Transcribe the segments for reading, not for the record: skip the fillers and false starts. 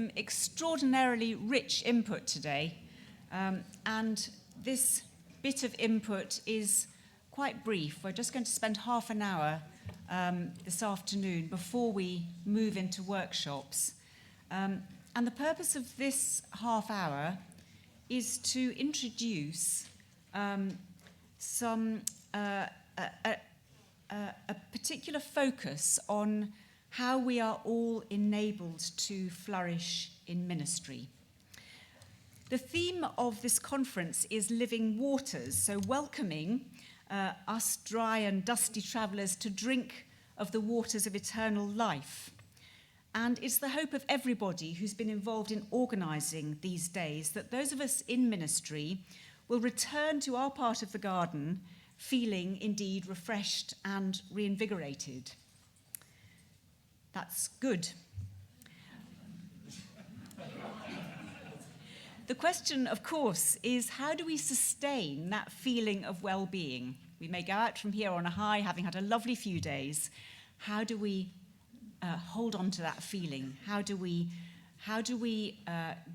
some extraordinarily rich input today, and this bit of input is quite brief. We're just going to spend half an hour this afternoon before we move into workshops. And the purpose of this half hour is to introduce a particular focus on how we are all enabled to flourish in ministry. The theme of this conference is living waters, so welcoming us dry and dusty travellers to drink of the waters of eternal life. And it's the hope of everybody who's been involved in organising these days that those of us in ministry will return to our part of the garden feeling indeed refreshed and reinvigorated. That's good. The question, of course, is how do we sustain that feeling of well-being? We may go out from here on a high, having had a lovely few days. How do we hold on to that feeling? How do we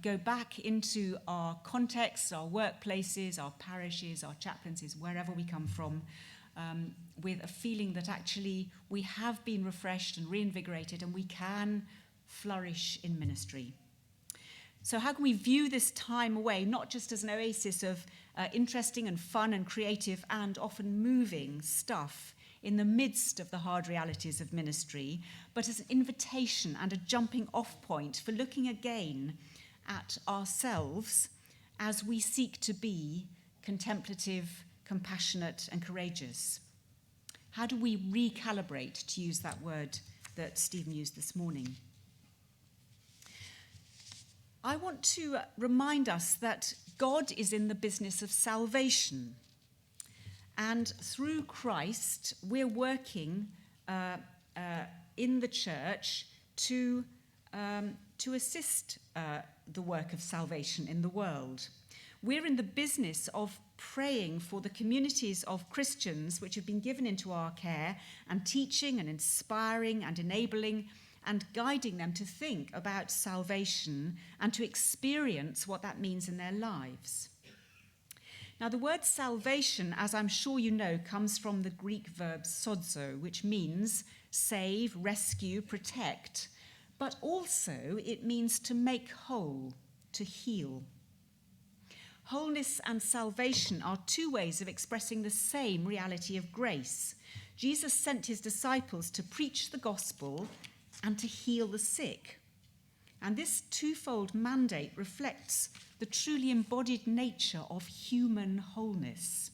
go back into our contexts, our workplaces, our parishes, our chaplaincies, wherever we come from, with a feeling that actually we have been refreshed and reinvigorated and we can flourish in ministry? So how can we view this time away not just as an oasis of interesting and fun and creative and often moving stuff in the midst of the hard realities of ministry, but as an invitation and a jumping off point for looking again at ourselves as we seek to be contemplative, compassionate and courageous? How do we recalibrate, to use that word that Stephen used this morning? I want to remind us that God is in the business of salvation. And through Christ, we're working in the church to assist the work of salvation in the world. We're in the business of praying for the communities of Christians which have been given into our care and teaching and inspiring and enabling and guiding them to think about salvation and to experience what that means in their lives. Now, the word salvation, as I'm sure you know, comes from the Greek verb sozo, which means save, rescue, protect, but also it means to make whole, to heal. Wholeness and salvation are two ways of expressing the same reality of grace. Jesus sent his disciples to preach the gospel and to heal the sick. And this twofold mandate reflects the truly embodied nature of human wholeness.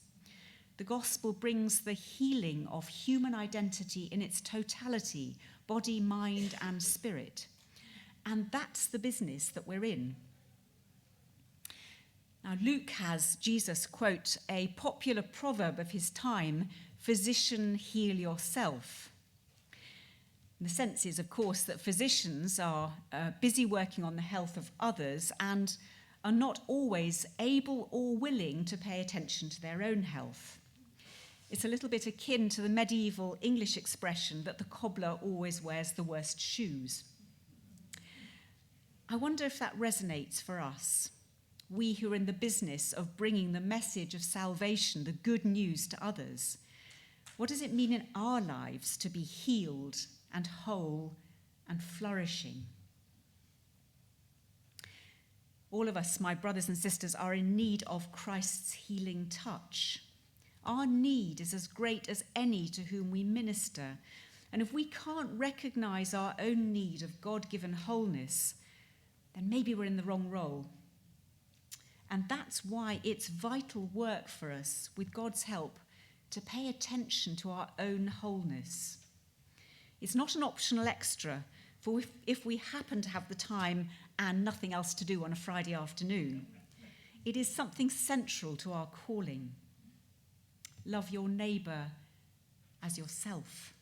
The gospel brings the healing of human identity in its totality, body, mind, and spirit. And that's the business that we're in. Now, Luke has Jesus quote a popular proverb of his time, "Physician, heal yourself." The sense is, of course, that physicians are busy working on the health of others and are not always able or willing to pay attention to their own health. It's a little bit akin to the medieval English expression that the cobbler always wears the worst shoes. I wonder if that resonates for us, we who are in the business of bringing the message of salvation, the good news to others. What does it mean in our lives to be healed and whole and flourishing? All of us, my brothers and sisters, are in need of Christ's healing touch. Our need is as great as any to whom we minister. And if we can't recognise our own need of God-given wholeness, then maybe we're in the wrong role. And that's why it's vital work for us, with God's help, to pay attention to our own wholeness. It's not an optional extra, for if we happen to have the time and nothing else to do on a Friday afternoon. It is something central to our calling. Love your neighbour as yourself.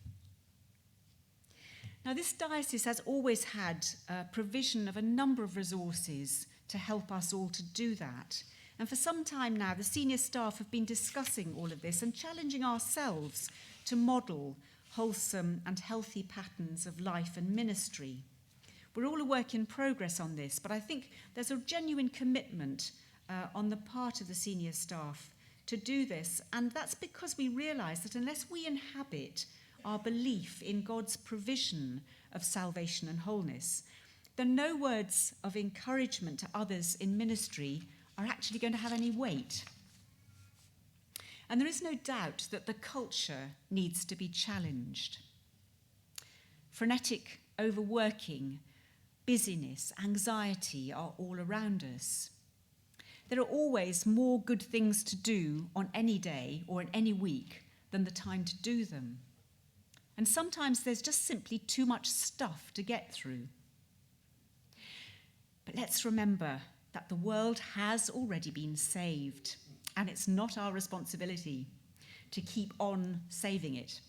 Now, this diocese has always had provision of a number of resources to help us all to do that. And for some time now, the senior staff have been discussing all of this and challenging ourselves to model wholesome and healthy patterns of life and ministry. We're all a work in progress on this, but I think there's a genuine commitment on the part of the senior staff to do this, and that's because we realise that unless we inhabit our belief in God's provision of salvation and wholeness, then no words of encouragement to others in ministry are actually going to have any weight. And there is no doubt that the culture needs to be challenged. Frenetic overworking, busyness, anxiety are all around us. There are always more good things to do on any day or in any week than the time to do them. And sometimes there's just simply too much stuff to get through. But let's remember that the world has already been saved, and it's not our responsibility to keep on saving it.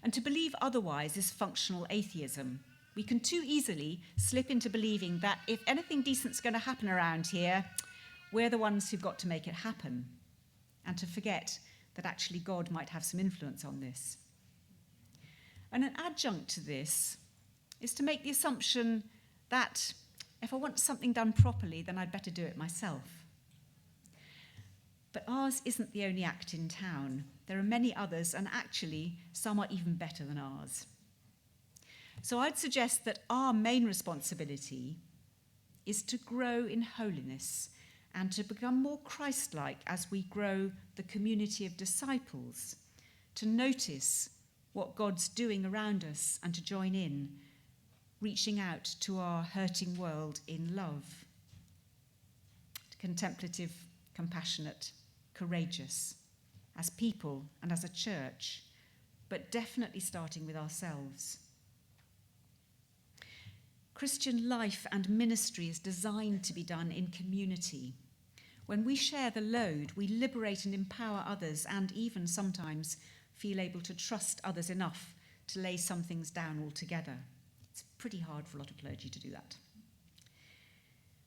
And to believe otherwise is functional atheism. We can too easily slip into believing that if anything decent's going to happen around here, we're the ones who've got to make it happen, and to forget that actually God might have some influence on this. And an adjunct to this is to make the assumption that if I want something done properly, then I'd better do it myself. But ours isn't the only act in town. There are many others, and actually some are even better than ours. So I'd suggest that our main responsibility is to grow in holiness and to become more Christ-like as we grow the community of disciples, to notice what God's doing around us and to join in, reaching out to our hurting world in love. Contemplative, compassionate, courageous, as people and as a church, but definitely starting with ourselves. Christian life and ministry is designed to be done in community. When we share the load, we liberate and empower others, and even sometimes feel able to trust others enough to lay some things down altogether. It's pretty hard for a lot of clergy to do that.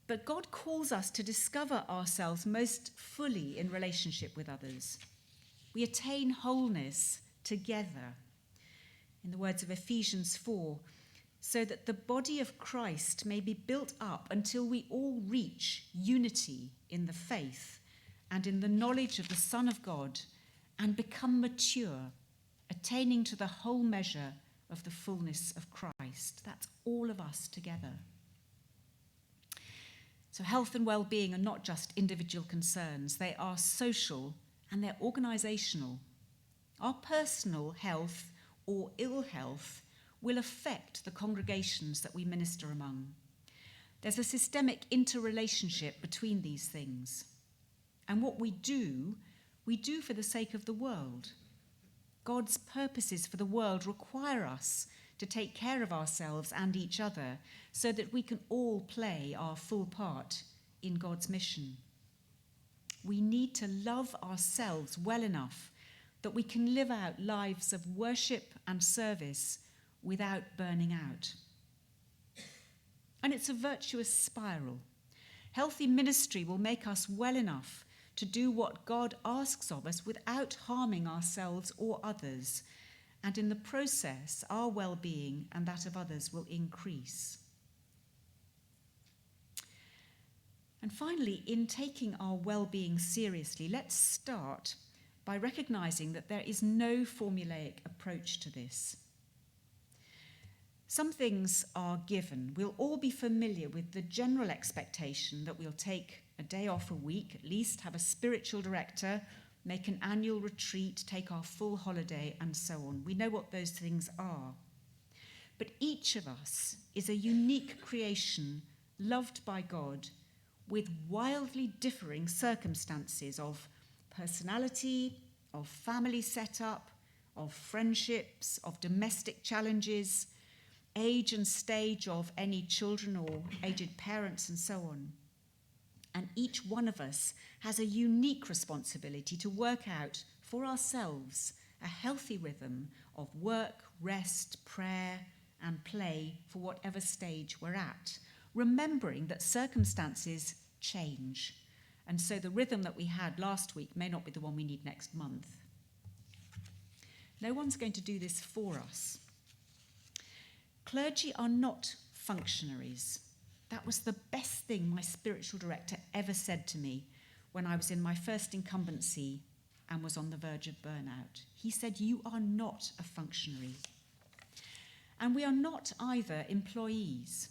But God calls us to discover ourselves most fully in relationship with others. We attain wholeness together, in the words of Ephesians 4, so that the body of Christ may be built up until we all reach unity in the faith and in the knowledge of the Son of God and become mature, attaining to the whole measure of the fullness of Christ. That's all of us together. So health and well-being are not just individual concerns. They are social and they're organisational. Our personal health or ill health will affect the congregations that we minister among. There's a systemic interrelationship between these things. And what we do for the sake of the world. God's purposes for the world require us to take care of ourselves and each other so that we can all play our full part in God's mission. We need to love ourselves well enough that we can live out lives of worship and service without burning out. And it's a virtuous spiral. Healthy ministry will make us well enough to do what God asks of us without harming ourselves or others. And in the process, our well-being and that of others will increase. And finally, in taking our well-being seriously, let's start by recognizing that there is no formulaic approach to this. Some things are given. We'll all be familiar with the general expectation that we'll take a day off a week, at least have a spiritual director, make an annual retreat, take our full holiday, and so on. We know what those things are. But each of us is a unique creation, loved by God, with wildly differing circumstances of personality, of family setup, of friendships, of domestic challenges, age and stage of any children or aged parents, and so on. And each one of us has a unique responsibility to work out for ourselves a healthy rhythm of work, rest, prayer, and play for whatever stage we're at, remembering that circumstances change. And so the rhythm that we had last week may not be the one we need next month. No one's going to do this for us. Clergy are not functionaries. That was the best thing my spiritual director ever said to me when I was in my first incumbency and was on the verge of burnout. He said, "You are not a functionary." And we are not either employees.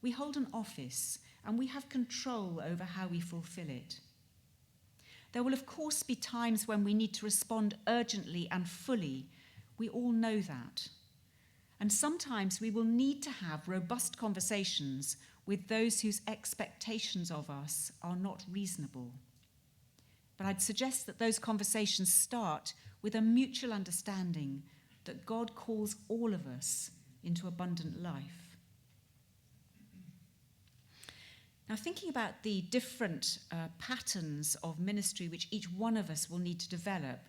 We hold an office and we have control over how we fulfill it. There will, of course, be times when we need to respond urgently and fully. We all know that. And sometimes we will need to have robust conversations with those whose expectations of us are not reasonable. But I'd suggest that those conversations start with a mutual understanding that God calls all of us into abundant life. Now, thinking about the different patterns of ministry which each one of us will need to develop,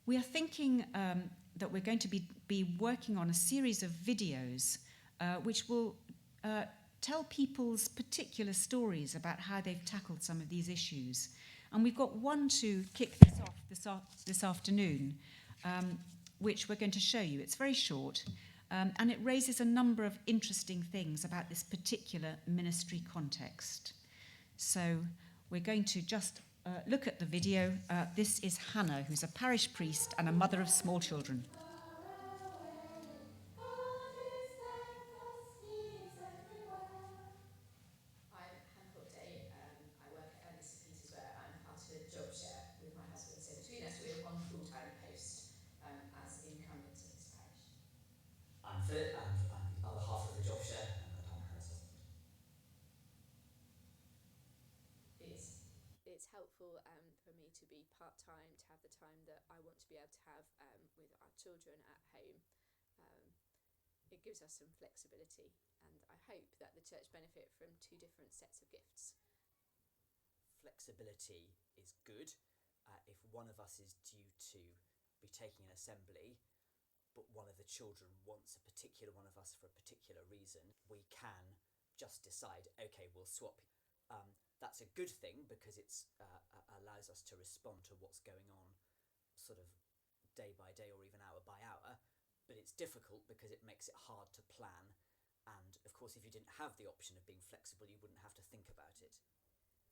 we are thinking that we're going to be working on a series of videos which will tell people's particular stories about how they've tackled some of these issues. And we've got one to kick this off this afternoon, which we're going to show you. It's very short, and it raises a number of interesting things about this particular ministry context. So we're going to just look at the video. This is Hannah, who's a parish priest and a mother of small children. Job share with my husband. So between us, we have one full-time post as incumbent of this parish. I'm Philip, and I'm the other half of the job share, and I'm Hannah's husband. It's helpful for me to be part-time, to have the time that I want to be able to have with our children at home. It gives us some flexibility, and I hope that the church benefit from two different sets of gifts. Flexibility is good if one of us is due to be taking an assembly, but one of the children wants a particular one of us for a particular reason. We can just decide, okay, we'll swap. That's a good thing because it allows us to respond to what's going on sort of day by day or even hour by hour, but it's difficult because it makes it hard to plan. And of course, if you didn't have the option of being flexible, you wouldn't have to think about it.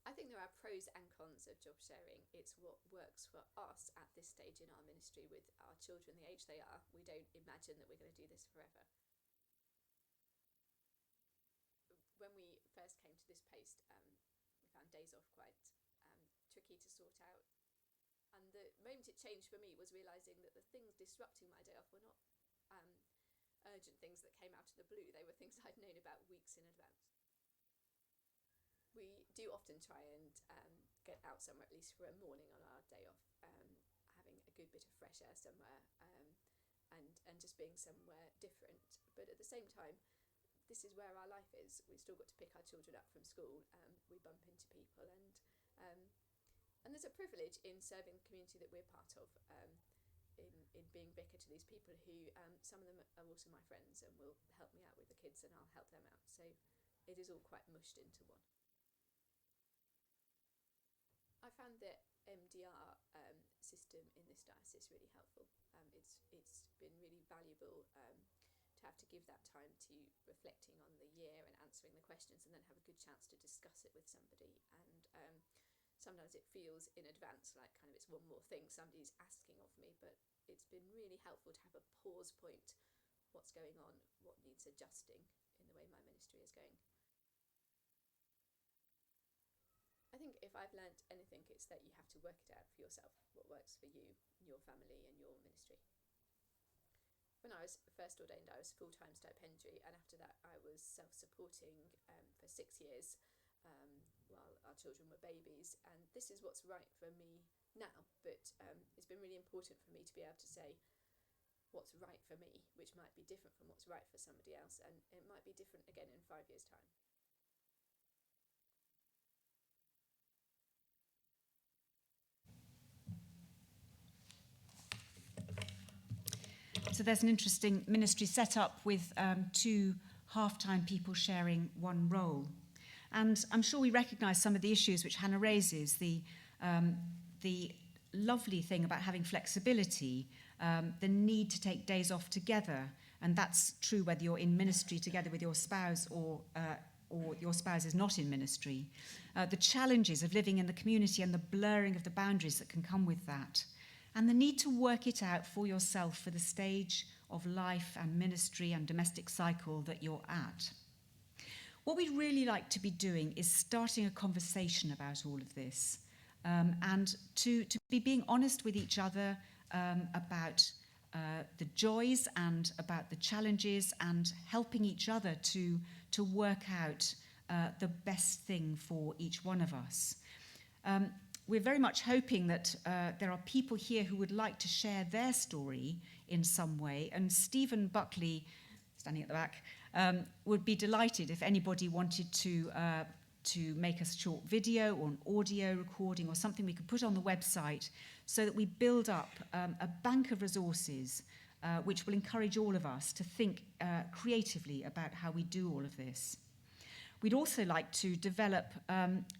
I think there are pros and cons of job sharing. It's what works for us at this stage in our ministry with our children, the age they are. We don't imagine that we're going to do this forever. When we first came to this post, we found days off quite tricky to sort out. And the moment it changed for me was realising that the things disrupting my day off were not urgent things that came out of the blue. They were things I'd known about weeks in advance. We do often try and get out somewhere, at least for a morning on our day off, having a good bit of fresh air somewhere, and just being somewhere different. But at the same time, this is where our life is. We've still got to pick our children up from school. We bump into people, and there's a privilege in serving the community that we're part of, in being vicar to these people who, some of them are also my friends and will help me out with the kids, and I'll help them out. So it is all quite mushed into one. I found the MDR system in this diocese really helpful. It's been really valuable to have to give that time to reflecting on the year and answering the questions, and then have a good chance to discuss it with somebody. And sometimes it feels in advance like kind of it's one more thing somebody's asking of me, but it's been really helpful to have a pause point. What's going on? What needs adjusting in the way my ministry is going? I think if I've learnt anything, it's that you have to work it out for yourself, what works for you, your family and your ministry. When I was first ordained, I was full-time stipendiary, and after that I was self-supporting for 6 years while our children were babies. And this is what's right for me now, but it's been really important for me to be able to say what's right for me, which might be different from what's right for somebody else, and it might be different again in 5 years' time. So there's an interesting ministry set up with two half-time people sharing one role. And I'm sure we recognise some of the issues which Hannah raises, the lovely thing about having flexibility, the need to take days off together, And that's true whether you're in ministry together with your spouse or your spouse is not in ministry. The challenges of living in the community and the blurring of the boundaries that can come with that. And the need to work it out for yourself for the stage of life and ministry and domestic cycle that you're at. What we'd really like to be doing is starting a conversation about all of this, and to be being honest with each other about the joys and about the challenges, and helping each other to work out the best thing for each one of us. We're very much hoping that there are people here who would like to share their story in some way, and Stephen Buckley, standing at the back, would be delighted if anybody wanted to make a short video or an audio recording or something we could put on the website, so that we build up a bank of resources which will encourage all of us to think creatively about how we do all of this. We'd also like to develop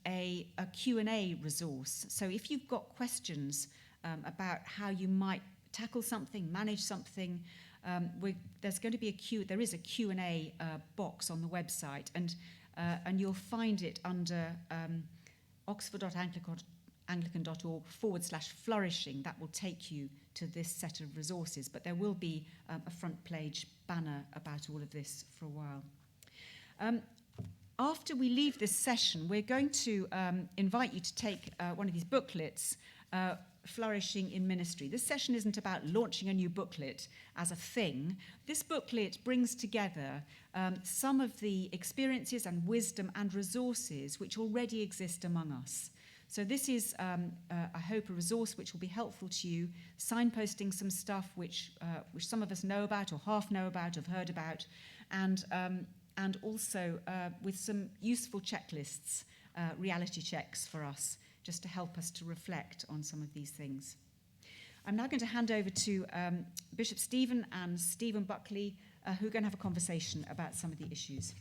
a Q&A resource. So if you've got questions about how you might tackle something, manage something, there's going to be there is a Q&A box on the website, and you'll find it under oxford.anglican.org/flourishing. That will take you to this set of resources, but there will be a front page banner about all of this for a while. After we leave this session, we're going to invite you to take one of these booklets, Flourishing in Ministry. This session isn't about launching a new booklet as a thing. This booklet brings together some of the experiences and wisdom and resources which already exist among us. So this is, I hope, a resource which will be helpful to you, signposting some stuff which some of us know about or half know about, have heard about, and also with some useful checklists, reality checks for us, just to help us to reflect on some of these things. I'm now going to hand over to Bishop Stephen and Stephen Buckley, who are going to have a conversation about some of the issues.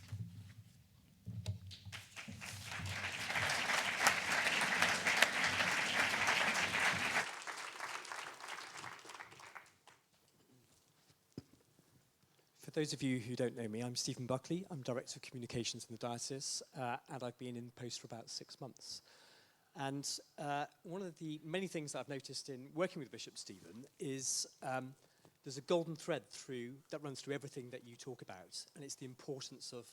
For those of you who don't know me, I'm Stephen Buckley. I'm Director of Communications in the Diocese, and I've been in post for about 6 months. And one of the many things that I've noticed in working with Bishop Stephen is there's a golden thread that runs through everything that you talk about, and it's the importance of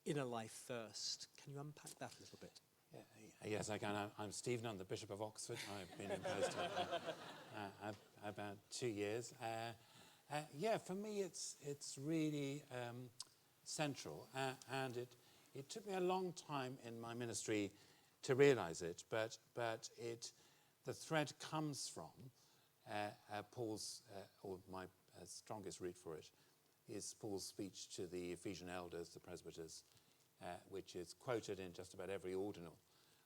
inner life first. Can you unpack that a little bit? Yes, I can. I'm Stephen. I'm the Bishop of Oxford. I've been in post about 2 years. For me, it's really central, and it took me a long time in my ministry to realise it, but the thread comes from Paul's, or my strongest root for it, is Paul's speech to the Ephesian elders, the presbyters, which is quoted in just about every ordinal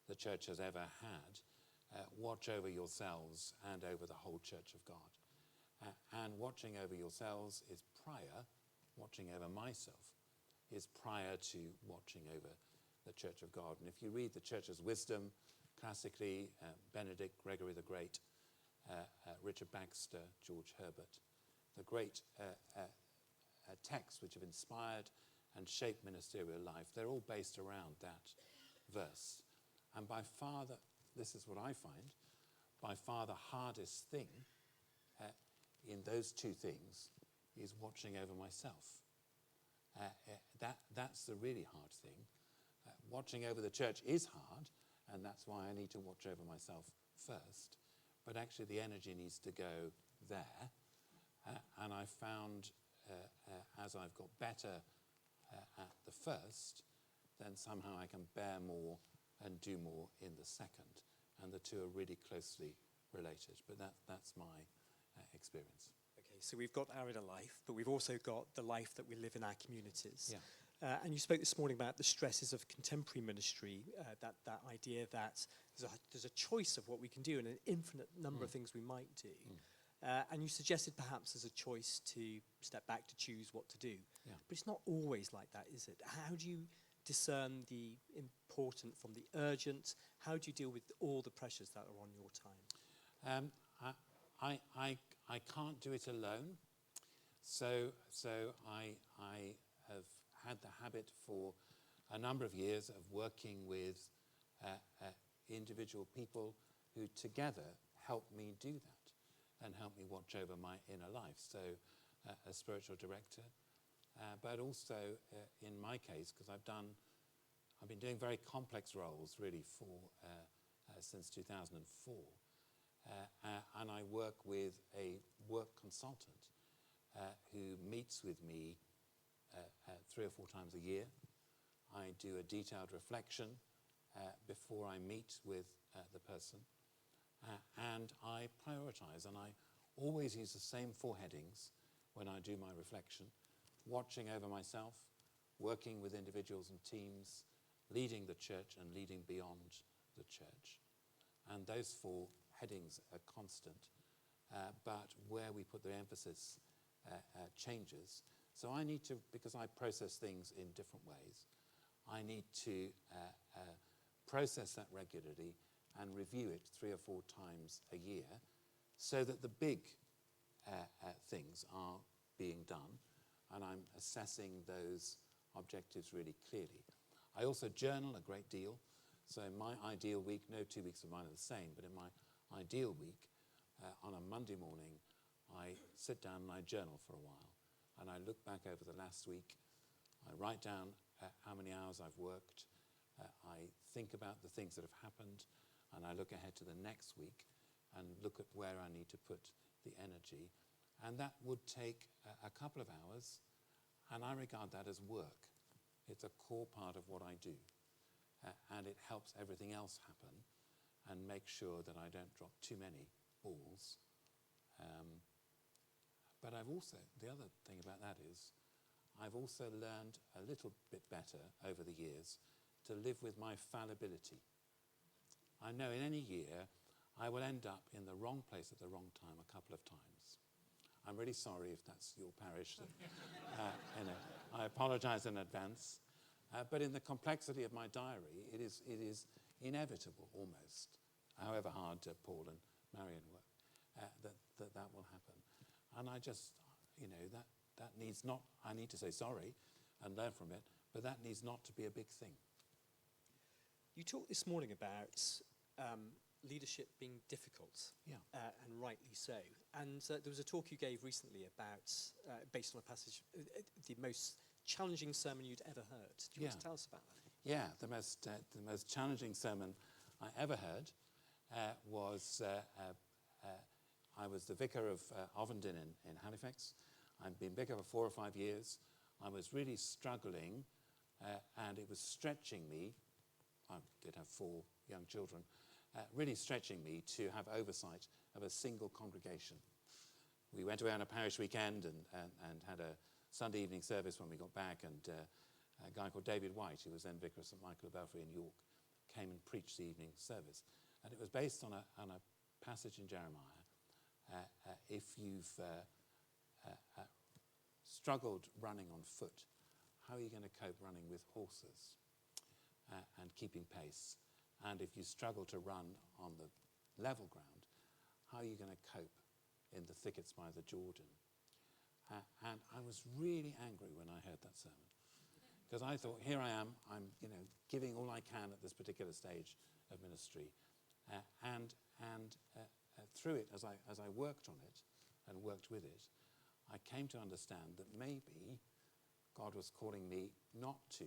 the church has ever had. Watch over yourselves and over the whole church of God. And watching over yourselves is prior, watching over myself is prior to watching over the Church of God. And if you read the Church's wisdom, classically, Benedict, Gregory the Great, Richard Baxter, George Herbert, the great texts which have inspired and shaped ministerial life, they're all based around that verse. And by far, this is what I find, by far the hardest thing in those two things is watching over myself. That's the really hard thing. Watching over the church is hard, and that's why I need to watch over myself first. But actually the energy needs to go there. And I found as I've got better at the first, then somehow I can bear more and do more in the second. And the two are really closely related. But that's my experience. Okay, so we've got our inner life, but we've also got the life that we live in our communities. Yeah. And you spoke this morning about the stresses of contemporary ministry, that idea that there's a choice of what we can do and an infinite number of things we might do. And you suggested perhaps there's a choice to step back to choose what to do. Yeah. But it's not always like that, is it? How do you discern the important from the urgent? How do you deal with all the pressures that are on your time? I can't do it alone. So I have had the habit for a number of years of working with individual people who together help me do that and help me watch over my inner life. So a spiritual director, but also in my case, because I've been doing very complex roles really for since 2004, and I work with a work consultant who meets with me 3 or 4 times a year. I do a detailed reflection before I meet with the person, and I prioritize, and I always use the same 4 headings when I do my reflection: watching over myself, working with individuals and teams, leading the church, and leading beyond the church. And those 4 headings are constant, but where we put the emphasis changes. So I need to, because I process things in different ways, I need to process that regularly and review it 3 or 4 times a year so that the big things are being done, and I'm assessing those objectives really clearly. I also journal a great deal. So in my ideal week, no 2 weeks of mine are the same, but in my ideal week, on a Monday morning, I sit down and I journal for a while. And I look back over the last week. I write down how many hours I've worked. I think about the things that have happened, and I look ahead to the next week and look at where I need to put the energy. And that would take a couple of hours, and I regard that as work. It's a core part of what I do. And it helps everything else happen and make sure that I don't drop too many balls. But the other thing about that is, I've also learned a little bit better over the years to live with my fallibility. I know in any year I will end up in the wrong place at the wrong time a couple of times. I'm really sorry if that's your parish. I apologise in advance. But in the complexity of my diary, it is inevitable almost, however hard Paul and Marion work, that will happen. And I just, that needs not, I need to say sorry and learn from it, but that needs not to be a big thing. You talked this morning about leadership being difficult, and rightly so. And there was a talk you gave recently about, based on a passage, the most challenging sermon you'd ever heard. Do you want to tell us about that? Yeah, the most challenging sermon I ever heard was, I was the vicar of Ovenden in Halifax. I've been vicar for 4 or 5 years. I was really struggling, and it was stretching me. I did have 4 young children, really stretching me to have oversight of a single congregation. We went away on a parish weekend and had a Sunday evening service when we got back, and a guy called David White, who was then vicar of St Michael of Belfry in York, came and preached the evening service. And it was based on a passage in Jeremiah. If you've struggled running on foot, how are you going to cope running with horses and keeping pace? And if you struggle to run on the level ground, how are you going to cope in the thickets by the Jordan? And I was really angry when I heard that sermon, because I thought, here I am, I'm giving all I can at this particular stage of ministry, and through it, as I worked on it and worked with it, I came to understand that maybe God was calling me not to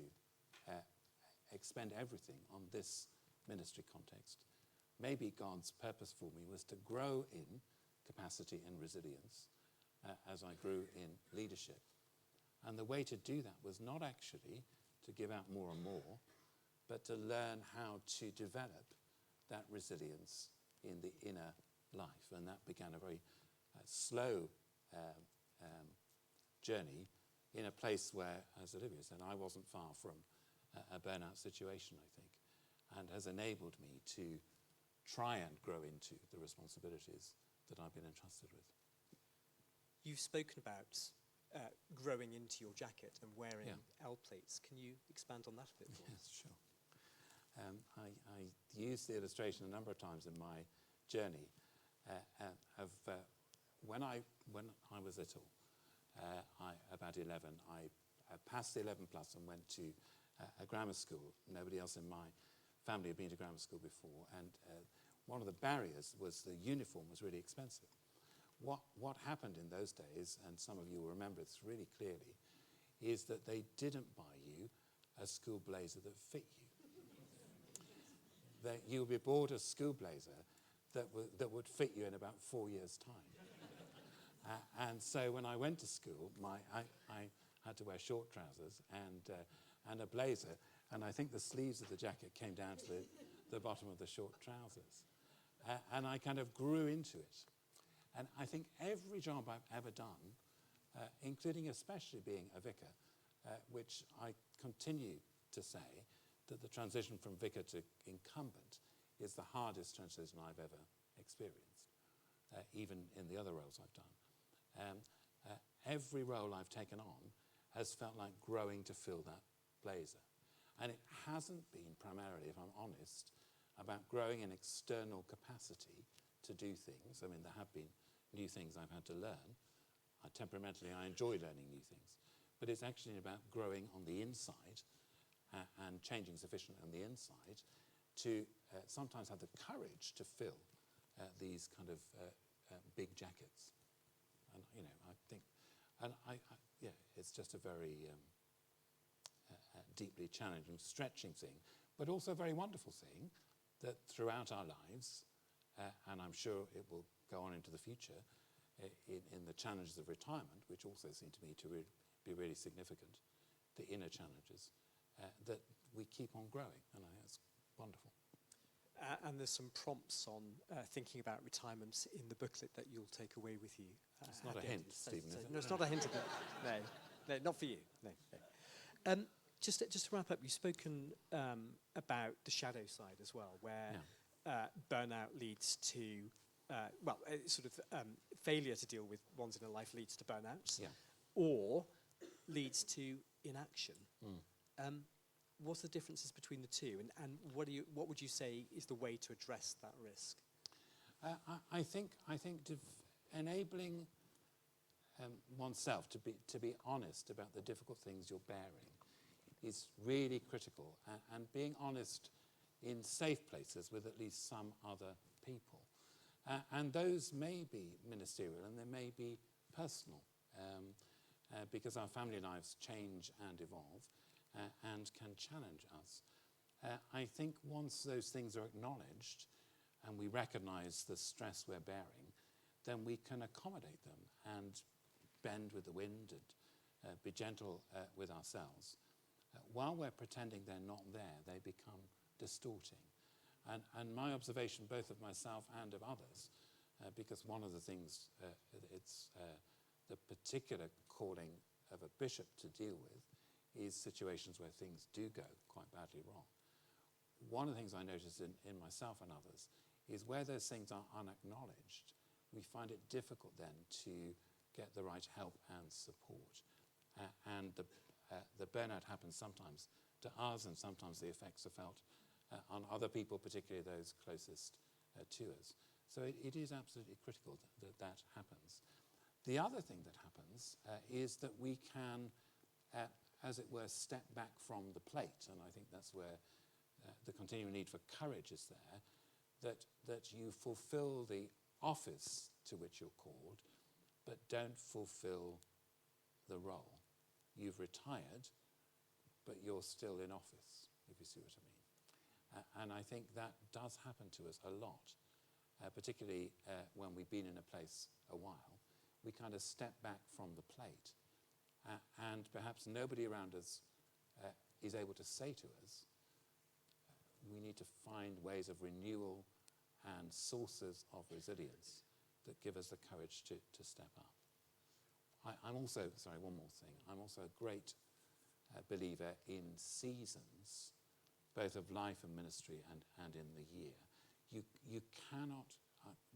expend everything on this ministry context. Maybe God's purpose for me was to grow in capacity and resilience as I grew in leadership. And the way to do that was not actually to give out more and more, but to learn how to develop that resilience in the inner life. And that began a very slow journey in a place where, as Olivia said, I wasn't far from a burnout situation, I think, and has enabled me to try and grow into the responsibilities that I've been entrusted with. You've spoken about growing into your jacket and wearing L plates. Can you expand on that a bit more? Yes, sure. I used the illustration a number of times in my journey of when I was little, about 11, I passed the 11 plus and went to a grammar school. Nobody else in my family had been to grammar school before, and one of the barriers was the uniform was really expensive. What happened in those days, and some of you will remember this really clearly, is that they didn't buy you a school blazer that fit you. That you would be bought a school blazer that would fit you in about 4 years' time. And so when I went to school, I had to wear short trousers and a blazer, and I think the sleeves of the jacket came down to the bottom of the short trousers. And I kind of grew into it. And I think every job I've ever done, including especially being a vicar, which I continue to say that the transition from vicar to incumbent is the hardest transition I've ever experienced, even in the other roles I've done. Every role I've taken on has felt like growing to fill that blazer. And it hasn't been primarily, if I'm honest, about growing an external capacity to do things. I mean, there have been new things I've had to learn. Temperamentally, I enjoy learning new things. But it's actually about growing on the inside and changing sufficiently on the inside to sometimes have the courage to fill these kind of big jackets. And, you know, I think, and yeah, it's just a very deeply challenging, stretching thing, but also a very wonderful thing that throughout our lives, and I'm sure it will go on into the future, in the challenges of retirement, which also seem to me to be really significant, the inner challenges, that we keep on growing, and I think that's wonderful. And there's some prompts on thinking about retirement in the booklet that you'll take away with you. It's not a hint, Stephen, is it? No, it's not a hint of it. No, not for you. No. Just to wrap up, you've spoken about the shadow side as well, where burnout leads to, failure to deal with one's inner life leads to burnout, or leads to inaction. What's the differences between the two, and what would you say is the way to address that risk? I think enabling oneself to be honest about the difficult things you're bearing is really critical, and being honest in safe places with at least some other people. And those may be ministerial and they may be personal, because our family lives change and evolve and can challenge us. I think once those things are acknowledged and we recognise the stress we're bearing, then we can accommodate them and bend with the wind and be gentle with ourselves. While we're pretending they're not there, they become distorting. And my observation, both of myself and of others, because one of the things, it's the particular calling of a bishop to deal with is situations where things do go quite badly wrong. One of the things I notice in myself and others is where those things are unacknowledged, we find it difficult then to get the right help and support. And the burnout happens sometimes to us, and sometimes the effects are felt on other people, particularly those closest to us. So it is absolutely critical that happens. The other thing that happens is that we can, as it were, step back from the plate, and I think that's where the continuing need for courage is there, that you fulfill the office to which you're called, but don't fulfill the role. You've retired, but you're still in office, if you see what I mean. And I think that does happen to us a lot, particularly when we've been in a place a while. We kind of step back from the plate, and perhaps nobody around us is able to say to us, we need to find ways of renewal and sources of resilience that give us the courage to step up. I'm also, sorry, one more thing. I'm also a great believer in seasons, both of life and ministry and in the year. You cannot,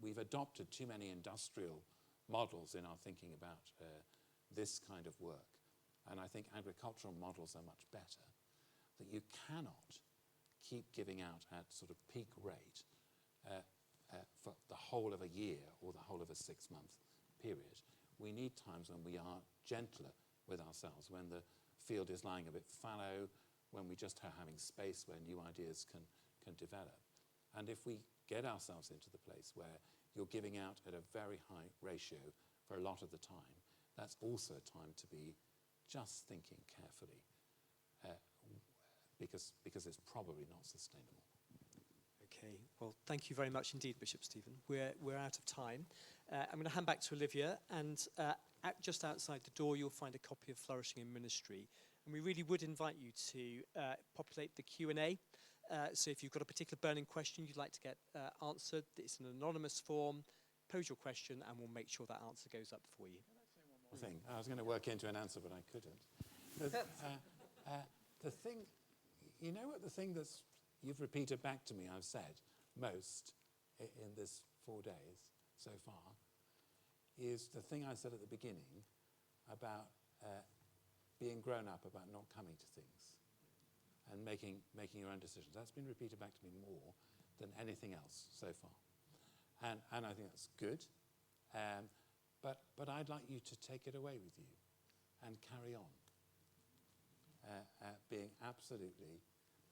we've adopted too many industrial models in our thinking about this kind of work. And I think agricultural models are much better. That you cannot keep giving out at sort of peak rate for the whole of a year or the whole of a 6-month period. we need times when we are gentler with ourselves, when the field is lying a bit fallow, when we just are having space where new ideas can develop. And if we get ourselves into the place where you're giving out at a very high ratio for a lot of the time, that's also a time to be just thinking carefully, because it's probably not sustainable. Okay, well, thank you very much indeed, Bishop Stephen. We're out of time. I'm going to hand back to Olivia, and just outside the door you'll find a copy of Flourishing in Ministry. And we really would invite you to populate the Q&A. So if you've got a particular burning question you'd like to get answered, it's an anonymous form. Pose your question and we'll make sure that answer goes up for you. I was going to work into an answer, but I couldn't. The thing, you know what the thing that's you've repeated back to me I've said most in this 4 days so far is the thing I said at the beginning about being grown up, about not coming to things and making your own decisions. That's been repeated back to me more than anything else so far. And I think that's good. But I'd like you to take it away with you and carry on. Being absolutely,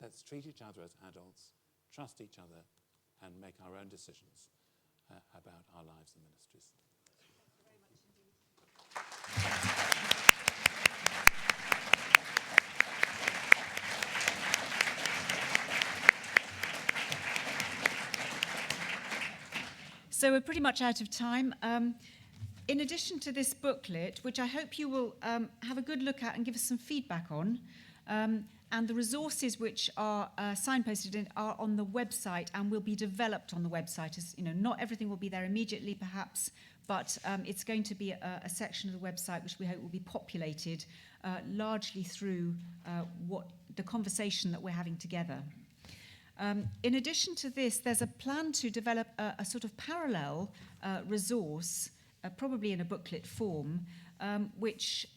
let's treat each other as adults, trust each other, and make our own decisions about our lives and ministries. So we're pretty much out of time. In addition to this booklet, which I hope you will have a good look at and give us some feedback on, and the resources which are signposted in are on the website and will be developed on the website. As you know, not everything will be there immediately, perhaps, but it's going to be a section of the website which we hope will be populated largely through what the conversation that we're having together. In addition to this, there's a plan to develop a sort of parallel resource, probably in a booklet form, which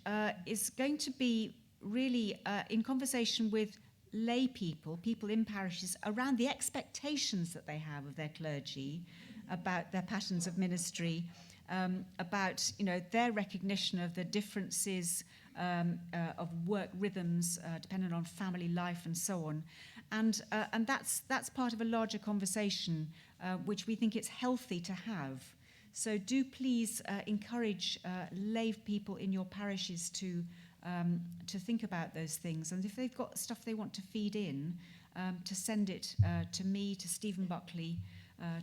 is going to be really in conversation with lay people in parishes around the expectations that they have of their clergy, about their patterns of ministry, about their recognition of the differences of work rhythms dependent on family life and so on. And that's part of a larger conversation which we think it's healthy to have. So do please encourage lay people in your parishes to think about those things. And if they've got stuff they want to feed in, to send it to me, to Stephen Buckley,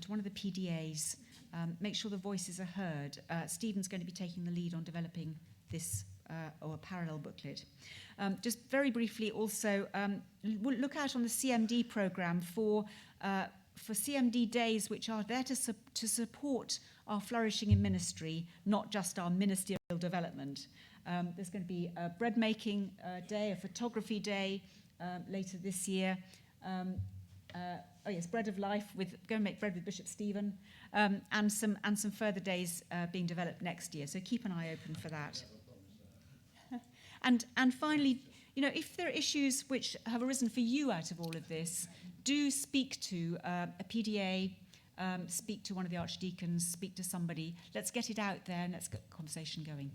to one of the PDAs. Make sure the voices are heard. Stephen's going to be taking the lead on developing this or a parallel booklet. Just very briefly also, look out on the CMD programme for CMD days which are there to support our flourishing in ministry, not just our ministerial development. There's going to be a bread making day, a photography day later this year. Bread of Life Go and Make Bread with Bishop Stephen, and some further days being developed next year. So keep an eye open for that. And finally, if there are issues which have arisen for you out of all of this, do speak to a PDA, speak to one of the archdeacons, speak to somebody. Let's get it out there and let's get the conversation going.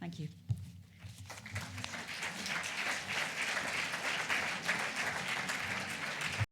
Thank you.